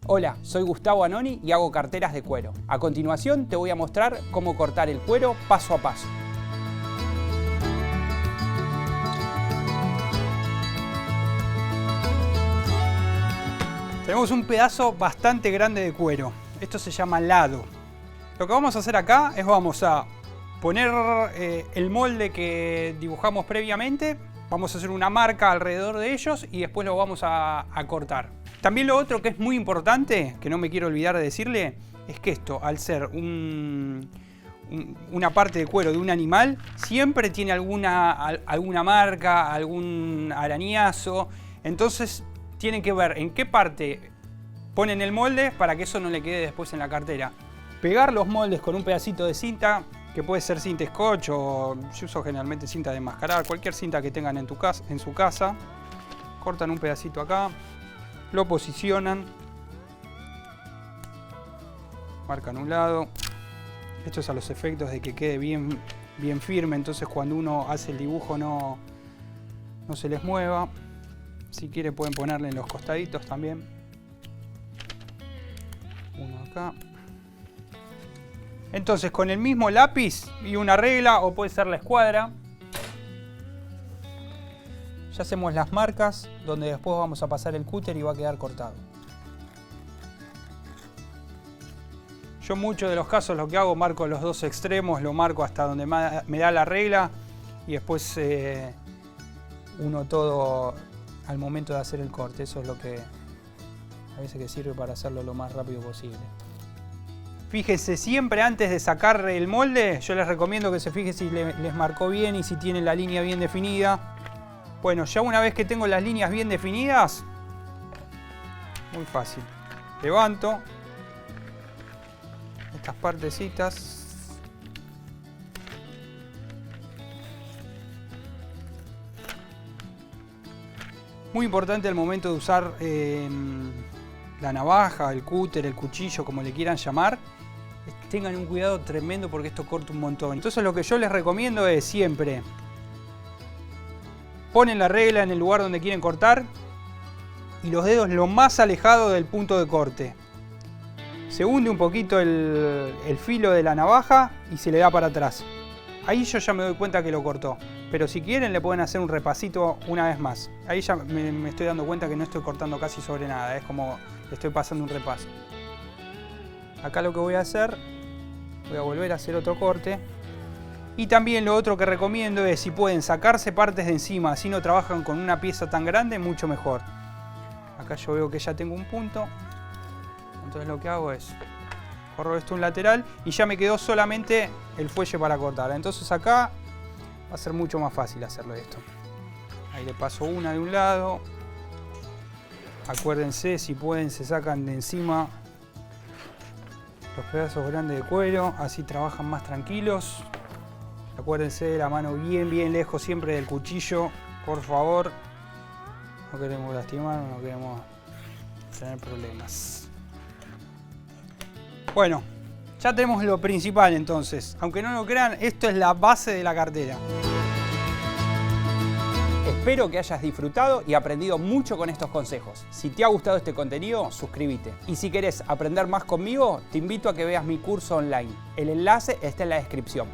Hola, soy Gustavo Anoni y hago carteras de cuero. A continuación te voy a mostrar cómo cortar el cuero paso a paso. Tenemos un pedazo bastante grande de cuero. Esto se llama lado. Lo que vamos a hacer acá es vamos a poner el molde que dibujamos previamente. Vamos a hacer una marca alrededor de ellos y después lo vamos a cortar. También lo otro que es muy importante, que no me quiero olvidar de decirle, es que esto, al ser una parte de cuero de un animal, siempre tiene alguna marca, algún arañazo. Entonces tienen que ver en qué parte ponen el molde para que eso no le quede después en la cartera. Pegar los moldes con un pedacito de cinta, que puede ser cinta scotch o yo uso generalmente cinta de enmascarar, cualquier cinta que tengan en su casa. Cortan un pedacito acá, lo posicionan, marcan un lado. Esto es a los efectos de que quede bien firme, entonces cuando uno hace el dibujo no se les mueva. Si quiere pueden ponerle en los costaditos también. Uno acá. Entonces con el mismo lápiz y una regla, o puede ser la escuadra, ya hacemos las marcas donde después vamos a pasar el cúter y va a quedar cortado. Yo en muchos de los casos lo que hago, marco los dos extremos, lo marco hasta donde me da la regla y después uno todo al momento de hacer el corte. Eso es lo que a veces que sirve para hacerlo lo más rápido posible. Fíjense siempre antes de sacar el molde, yo les recomiendo que se fijen si les marcó bien y si tienen la línea bien definida. Bueno, ya una vez que tengo las líneas bien definidas, muy fácil. Levanto estas partecitas. Muy importante al momento de usar la navaja, el cúter, el cuchillo, como le quieran llamar, tengan un cuidado tremendo porque esto corta un montón. Entonces lo que yo les recomiendo es siempre ponen la regla en el lugar donde quieren cortar y los dedos lo más alejado del punto de corte. Se hunde un poquito el filo de la navaja y se le da para atrás. Ahí yo ya me doy cuenta que lo cortó. Pero si quieren le pueden hacer un repasito una vez más. Ahí ya me estoy dando cuenta que no estoy cortando casi sobre nada. Es como le estoy pasando un repaso. Acá lo que voy a hacer, voy a volver a hacer otro corte. Y también lo otro que recomiendo es si pueden sacarse partes de encima, así no trabajan con una pieza tan grande, mucho mejor. Acá yo veo que ya tengo un punto. Entonces lo que hago es corro esto un lateral y ya me quedó solamente el fuelle para cortar. Entonces acá va a ser mucho más fácil hacerlo esto. Ahí le paso una de un lado. Acuérdense, si pueden, se sacan de encima los pedazos grandes de cuero, así trabajan más tranquilos. Acuérdense de la mano bien lejos siempre del cuchillo, por favor. No queremos lastimar, no queremos tener problemas. Bueno, ya tenemos lo principal entonces. Aunque no lo crean, esto es la base de la cartera. Espero que hayas disfrutado y aprendido mucho con estos consejos. Si te ha gustado este contenido, suscríbete. Y si querés aprender más conmigo, te invito a que veas mi curso online. El enlace está en la descripción.